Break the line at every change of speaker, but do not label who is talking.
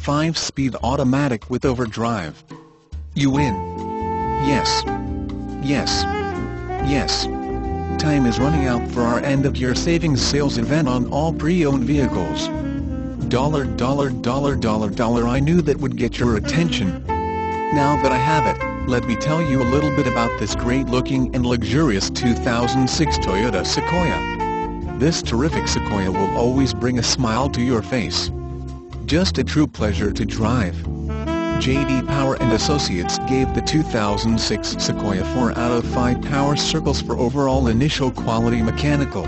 5-speed automatic with overdrive. You win. Yes. Yes. Yes. Time is running out for our end-of-year savings sales event on all pre-owned vehicles. Dollar, dollar, dollar, dollar, dollar. I knew that would get your attention. Now that I have it, let me tell you a little bit about this great-looking and luxurious 2006 Toyota Sequoia. This terrific Sequoia will always bring a smile to your face. Just a true pleasure to drive. J.D. Power and Associates gave the 2006 Sequoia 4 out of 5 power circles for overall initial quality mechanical,